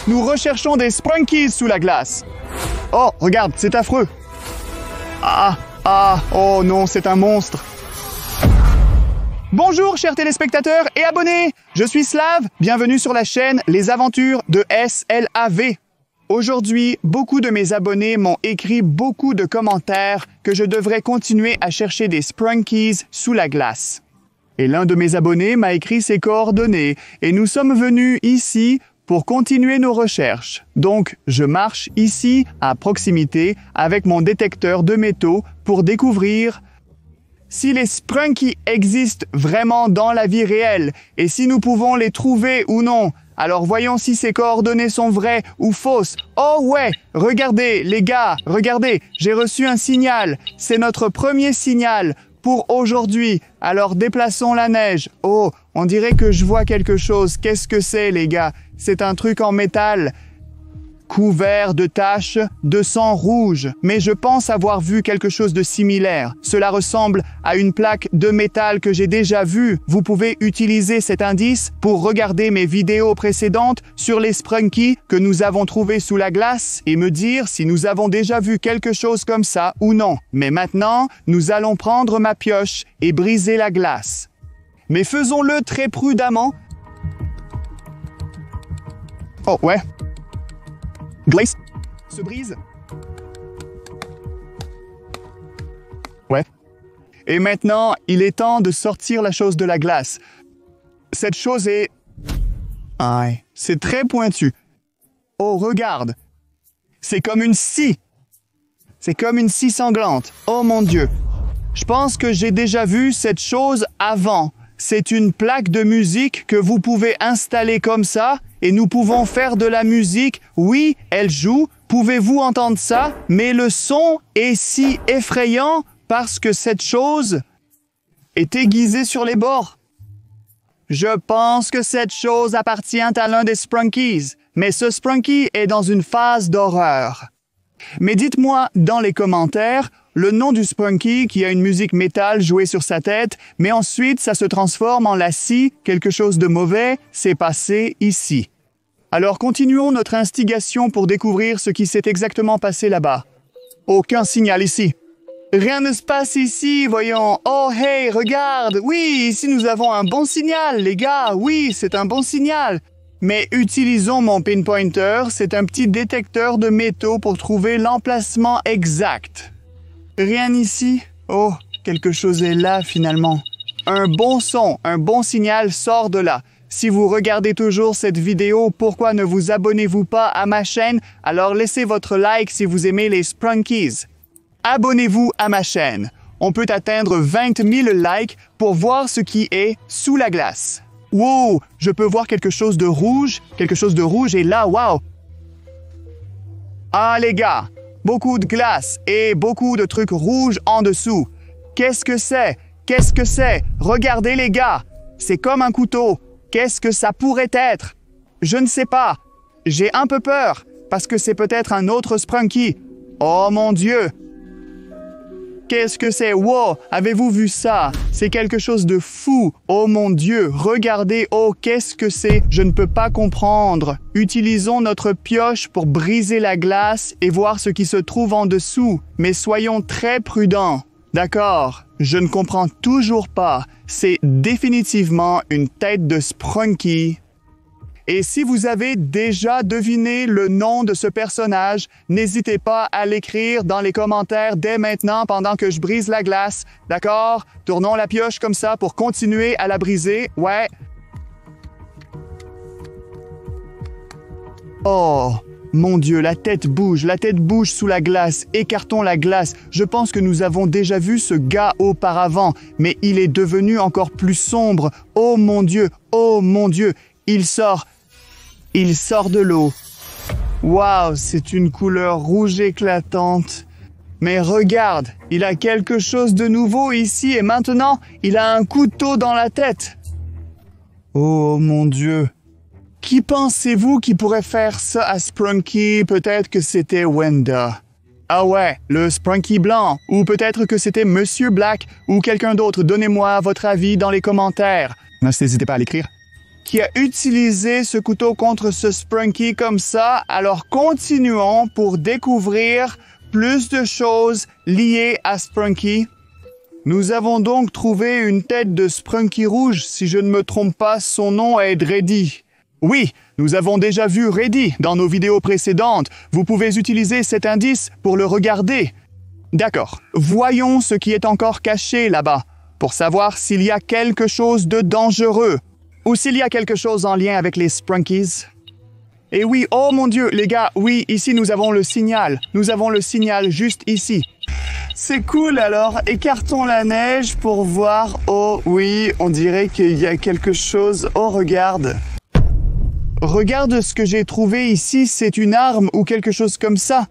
Nous recherchons des Sprunkies sous la glace. Oh, regarde, c'est affreux. Oh non, c'est un monstre. Bonjour chers téléspectateurs et abonnés, je suis Slav, bienvenue sur la chaîne Les Aventures de SLAV. Aujourd'hui, beaucoup de mes abonnés m'ont écrit beaucoup de commentaires que je devrais continuer à chercher des Sprunkies sous la glace. Et l'un de mes abonnés m'a écrit ses coordonnées et nous sommes venus ici pour continuer nos recherches. Donc, je marche ici, à proximité, avec mon détecteur de métaux pour découvrir si les Sprunkies existent vraiment dans la vie réelle et si nous pouvons les trouver ou non. Alors voyons si ces coordonnées sont vraies ou fausses. Oh ouais, regardez les gars, regardez, j'ai reçu un signal. C'est notre premier signal pour aujourd'hui. Alors déplaçons la neige. Oh, on dirait que je vois quelque chose. Qu'est-ce que c'est les gars? C'est un truc en métal, couvert de taches de sang rouge. Mais je pense avoir vu quelque chose de similaire. Cela ressemble à une plaque de métal que j'ai déjà vue. Vous pouvez utiliser cet indice pour regarder mes vidéos précédentes sur les Sprunkies que nous avons trouvés sous la glace et me dire si nous avons déjà vu quelque chose comme ça ou non. Mais maintenant, nous allons prendre ma pioche et briser la glace. Mais faisons-le très prudemment. Oh ouais. Glace se brise. Ouais. Et maintenant, il est temps de sortir la chose de la glace. Cette chose est... Aïe, c'est très pointu. Oh, regarde. C'est comme une scie. C'est comme une scie sanglante. Oh mon Dieu. Je pense que j'ai déjà vu cette chose avant. C'est une plaque de musique que vous pouvez installer comme ça et nous pouvons faire de la musique. Oui, elle joue. Pouvez-vous entendre ça? Mais le son est si effrayant parce que cette chose est aiguisée sur les bords. Je pense que cette chose appartient à l'un des Sprunkies, mais ce Sprunkie est dans une phase d'horreur. Mais dites-moi dans les commentaires le nom du Sprunkie qui a une musique métal jouée sur sa tête, mais ensuite ça se transforme en la scie, quelque chose de mauvais s'est passé ici. Alors continuons notre instigation pour découvrir ce qui s'est exactement passé là-bas. Aucun signal ici. Rien ne se passe ici, voyons. Oh hey, regarde, oui, ici nous avons un bon signal, les gars, oui, c'est un bon signal. Mais utilisons mon pinpointer, c'est un petit détecteur de métaux pour trouver l'emplacement exact. Rien ici? Oh, quelque chose est là finalement. Un bon son, un bon signal sort de là. Si vous regardez toujours cette vidéo, pourquoi ne vous abonnez-vous pas à ma chaîne? Alors laissez votre like si vous aimez les Sprunkies. Abonnez-vous à ma chaîne. On peut atteindre 20 000 likes pour voir ce qui est sous la glace. Wow, je peux voir quelque chose de rouge est là, wow. Ah les gars, beaucoup de glace et beaucoup de trucs rouges en dessous. Qu'est-ce que c'est? Qu'est-ce que c'est? Regardez les gars, c'est comme un couteau. Qu'est-ce que ça pourrait être? Je ne sais pas. J'ai un peu peur parce que c'est peut-être un autre Sprunkie. Oh mon Dieu! Qu'est-ce que c'est? Wow! Avez-vous vu ça? C'est quelque chose de fou! Oh mon Dieu! Regardez! Oh, qu'est-ce que c'est? Je ne peux pas comprendre. Utilisons notre pioche pour briser la glace et voir ce qui se trouve en dessous. Mais soyons très prudents. D'accord? Je ne comprends toujours pas. C'est définitivement une tête de Sprunkie. Et si vous avez déjà deviné le nom de ce personnage, n'hésitez pas à l'écrire dans les commentaires dès maintenant pendant que je brise la glace. D'accord? Tournons la pioche comme ça pour continuer à la briser. Ouais. Oh, mon Dieu, la tête bouge sous la glace. Écartons la glace. Je pense que nous avons déjà vu ce gars auparavant, mais il est devenu encore plus sombre. Oh mon Dieu, il sort de l'eau. Waouh, c'est une couleur rouge éclatante. Mais regarde, il a quelque chose de nouveau ici et maintenant, il a un couteau dans la tête. Oh mon Dieu. Qui pensez-vous qui pourrait faire ça à Sprunkie? Peut-être que c'était Wenda. Ah ouais, le Sprunkie blanc. Ou peut-être que c'était Monsieur Black ou quelqu'un d'autre. Donnez-moi votre avis dans les commentaires. N'hésitez pas à l'écrire. qui a utilisé ce couteau contre ce Sprunky comme ça. Alors continuons pour découvrir plus de choses liées à Sprunky. Nous avons donc trouvé une tête de Sprunky rouge. Si je ne me trompe pas, son nom est Reddy. Oui, nous avons déjà vu Reddy dans nos vidéos précédentes. Vous pouvez utiliser cet indice pour le regarder. D'accord, voyons ce qui est encore caché là-bas, pour savoir s'il y a quelque chose de dangereux, ou s'il y a quelque chose en lien avec les Sprunkies. Et oui, oh mon Dieu, les gars, oui, ici nous avons le signal. Nous avons le signal juste ici. C'est cool alors, écartons la neige pour voir. Oh oui, on dirait qu'il y a quelque chose. Oh, regarde. Regarde ce que j'ai trouvé ici, c'est une arme ou quelque chose comme ça.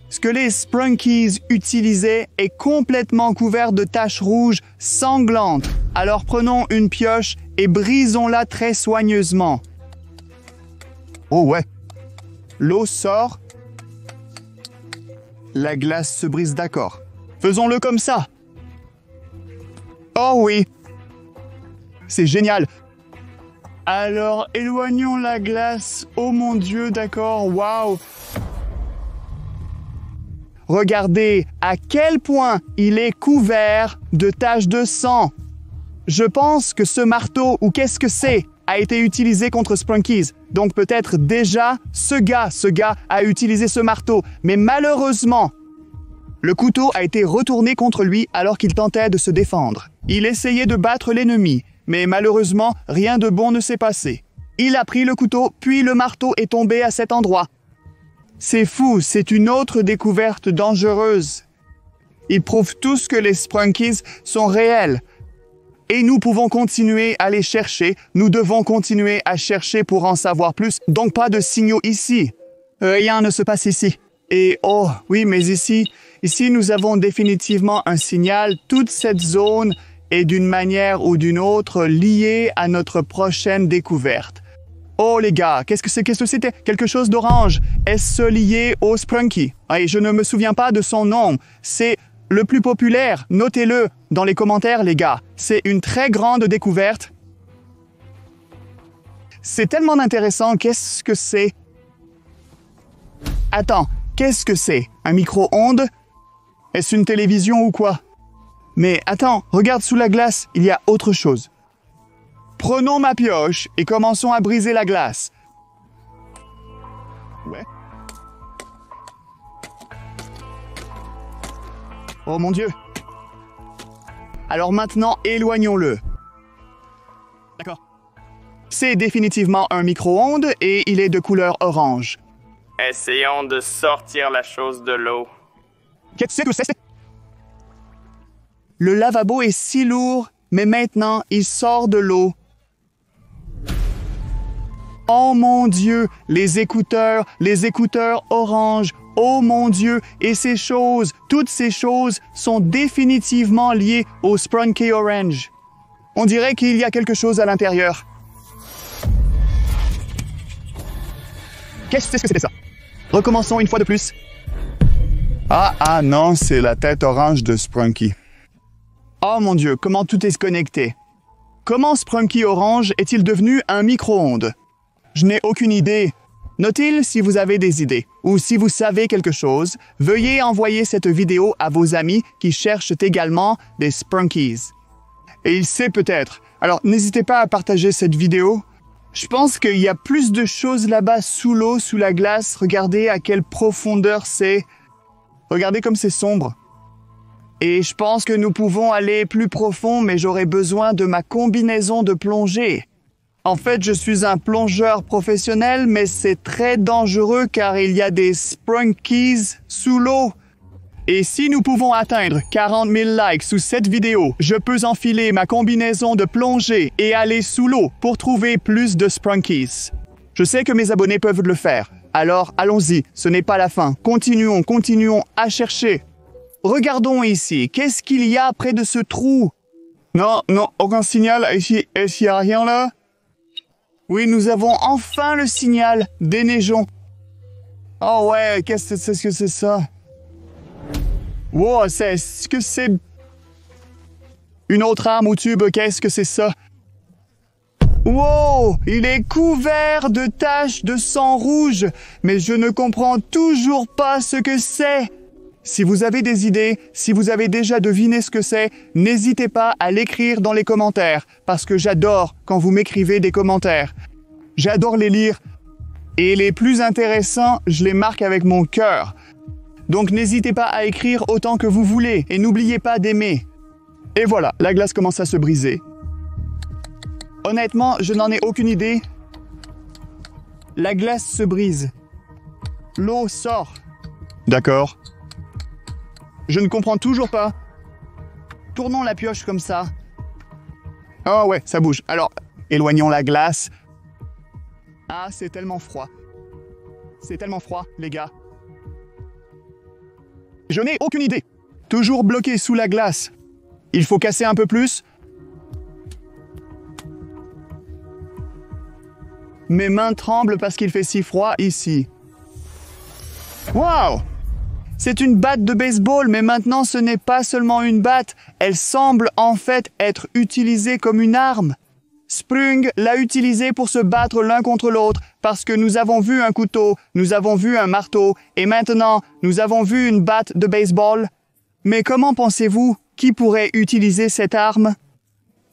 Ce que les Sprunkies utilisaient est complètement couvert de taches rouges sanglantes. Alors prenons une pioche et brisons-la très soigneusement. Oh ouais. L'eau sort. La glace se brise, d'accord. Faisons-le comme ça. Oh oui. C'est génial. Alors, éloignons la glace. Oh mon Dieu, d'accord, waouh. Regardez à quel point il est couvert de taches de sang. Je pense que ce marteau, ou qu'est-ce que c'est, a été utilisé contre Sprunkies. Donc peut-être déjà, ce gars a utilisé ce marteau. Mais malheureusement, le couteau a été retourné contre lui alors qu'il tentait de se défendre. Il essayait de battre l'ennemi, mais malheureusement, rien de bon ne s'est passé. Il a pris le couteau, puis le marteau est tombé à cet endroit. C'est fou, c'est une autre découverte dangereuse. Ils prouvent tous que les Sprunkies sont réels. Et nous pouvons continuer à les chercher. Nous devons continuer à chercher pour en savoir plus. Donc pas de signaux ici. Rien ne se passe ici. Et oh, oui, mais ici nous avons définitivement un signal. Toute cette zone est d'une manière ou d'une autre liée à notre prochaine découverte. Oh les gars, qu'est-ce que c'était? Quelque chose d'orange. Est-ce lié au Sprunky? Et je ne me souviens pas de son nom. C'est le plus populaire. Notez-le dans les commentaires, les gars. C'est une très grande découverte. C'est tellement intéressant. Qu'est-ce que c'est? Attends, qu'est-ce que c'est? Un micro-ondes? Est-ce une télévision ou quoi? Mais attends, regarde sous la glace, il y a autre chose. Prenons ma pioche et commençons à briser la glace. Ouais. Oh mon Dieu. Alors maintenant, éloignons-le. D'accord. C'est définitivement un micro-ondes et il est de couleur orange. Essayons de sortir la chose de l'eau. Qu'est-ce que c'est? Le lavabo est si lourd, mais maintenant, il sort de l'eau. Oh mon Dieu, les écouteurs orange. Oh mon Dieu, et ces choses, toutes ces choses sont définitivement liées au Sprunky Orange. On dirait qu'il y a quelque chose à l'intérieur. Qu'est-ce que c'était ça? Recommençons une fois de plus. Ah non, c'est la tête orange de Sprunky. Oh mon Dieu, comment tout est connecté? Comment Sprunky Orange est-il devenu un micro-ondes? Je n'ai aucune idée. Notez-le si vous avez des idées, ou si vous savez quelque chose, veuillez envoyer cette vidéo à vos amis qui cherchent également des Sprunkies. Et il sait peut-être. Alors n'hésitez pas à partager cette vidéo. Je pense qu'il y a plus de choses là-bas sous l'eau, sous la glace. Regardez à quelle profondeur c'est. Regardez comme c'est sombre. Et je pense que nous pouvons aller plus profond, mais j'aurai besoin de ma combinaison de plongée. En fait, je suis un plongeur professionnel, mais c'est très dangereux car il y a des Sprunkies sous l'eau. Et si nous pouvons atteindre 40 000 likes sous cette vidéo, je peux enfiler ma combinaison de plongée et aller sous l'eau pour trouver plus de Sprunkies. Je sais que mes abonnés peuvent le faire. Alors, allons-y, ce n'est pas la fin. Continuons à chercher. Regardons ici, qu'est-ce qu'il y a près de ce trou? Non, aucun signal. Est-ce qu'il n'y a rien là? Oui, nous avons enfin le signal. Déneigeons. Oh ouais, qu'est-ce que c'est ça? Wow, est-ce que c'est une autre arme ou tube? Qu'est-ce que c'est ça? Wow, il est couvert de taches de sang rouge, mais je ne comprends toujours pas ce que c'est. Si vous avez des idées, si vous avez déjà deviné ce que c'est, n'hésitez pas à l'écrire dans les commentaires, parce que j'adore quand vous m'écrivez des commentaires. J'adore les lire, et les plus intéressants, je les marque avec mon cœur. Donc n'hésitez pas à écrire autant que vous voulez, et n'oubliez pas d'aimer. Et voilà, la glace commence à se briser. Honnêtement, je n'en ai aucune idée. La glace se brise. L'eau sort. D'accord. Je ne comprends toujours pas. Tournons la pioche comme ça. Oh ouais, ça bouge. Alors, éloignons la glace. Ah, c'est tellement froid. C'est tellement froid, les gars. Je n'ai aucune idée. Toujours bloqué sous la glace. Il faut casser un peu plus. Mes mains tremblent parce qu'il fait si froid ici. Waouh! C'est une batte de baseball, mais maintenant ce n'est pas seulement une batte. Elle semble en fait être utilisée comme une arme. Sprung l'a utilisée pour se battre l'un contre l'autre parce que nous avons vu un couteau, nous avons vu un marteau et maintenant nous avons vu une batte de baseball. Mais comment pensez-vous qui pourrait utiliser cette arme?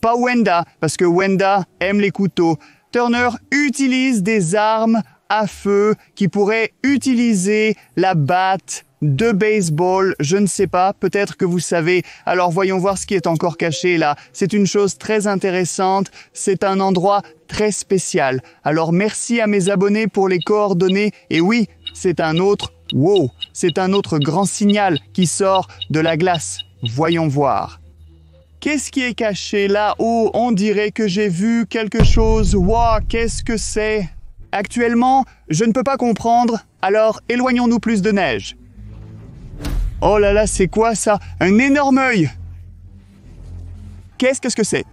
Pas Wenda, parce que Wenda aime les couteaux. Turner utilise des armes à feu qui pourraient utiliser la batte de baseball. Je ne sais pas, peut-être que vous savez. Alors voyons voir ce qui est encore caché là. C'est une chose très intéressante. C'est un endroit très spécial. Alors merci à mes abonnés pour les coordonnées. Et oui, c'est un autre wow. C'est un autre grand signal qui sort de la glace. Voyons voir. Qu'est-ce qui est caché là? Oh, on dirait que j'ai vu quelque chose. Wow, qu'est-ce que c'est? Actuellement, je ne peux pas comprendre, alors éloignons-nous plus de neige. Oh là là, c'est quoi ça? Un énorme œil! Qu'est-ce que c'est?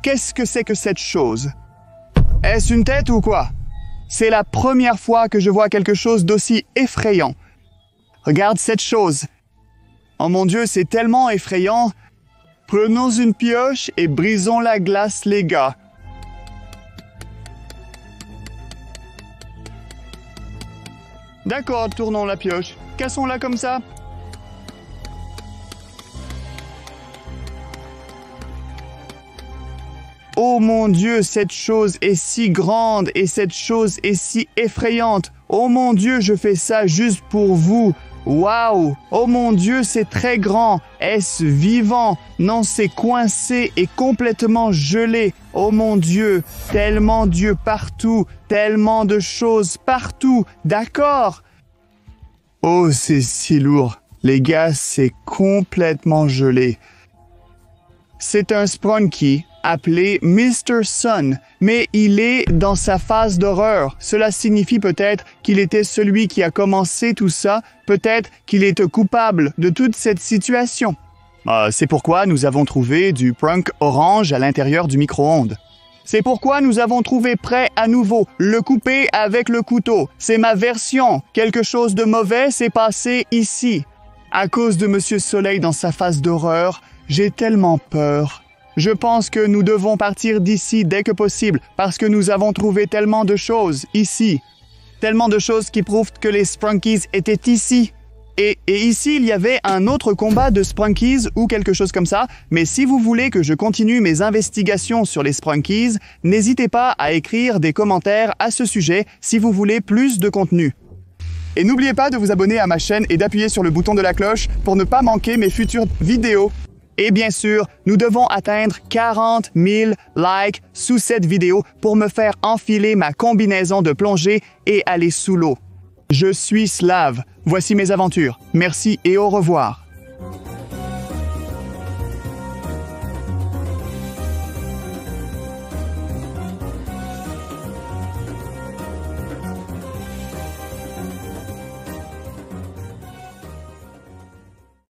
Qu'est-ce que c'est que cette chose? Est-ce une tête ou quoi? C'est la première fois que je vois quelque chose d'aussi effrayant. Regarde cette chose. Oh mon Dieu, c'est tellement effrayant. Prenons une pioche et brisons la glace, les gars. D'accord, tournons la pioche. Cassons-la comme ça. Oh mon Dieu, cette chose est si grande et cette chose est si effrayante. Oh mon Dieu, je fais ça juste pour vous. Waouh! Oh mon Dieu, c'est très grand. Est-ce vivant? Non, c'est coincé et complètement gelé. Oh mon Dieu, tellement Dieu partout, tellement de choses partout. D'accord? Oh, c'est si lourd. Les gars, c'est complètement gelé. C'est un Sprunky appelé Mr. Sun, mais il est dans sa phase d'horreur. Cela signifie peut-être qu'il était celui qui a commencé tout ça, peut-être qu'il est coupable de toute cette situation. C'est pourquoi nous avons trouvé du Prunk orange à l'intérieur du micro-ondes. C'est pourquoi nous avons trouvé prêt à nouveau, le couper avec le couteau. C'est ma version. Quelque chose de mauvais s'est passé ici. À cause de Monsieur Soleil dans sa phase d'horreur, j'ai tellement peur. Je pense que nous devons partir d'ici dès que possible parce que nous avons trouvé tellement de choses ici. Tellement de choses qui prouvent que les Sprunkies étaient ici. Et ici, il y avait un autre combat de Sprunkies ou quelque chose comme ça. Mais si vous voulez que je continue mes investigations sur les Sprunkies, n'hésitez pas à écrire des commentaires à ce sujet si vous voulez plus de contenu. Et n'oubliez pas de vous abonner à ma chaîne et d'appuyer sur le bouton de la cloche pour ne pas manquer mes futures vidéos. Et bien sûr, nous devons atteindre 40 000 likes sous cette vidéo pour me faire enfiler ma combinaison de plongée et aller sous l'eau. Je suis Slave. Voici mes aventures. Merci et au revoir.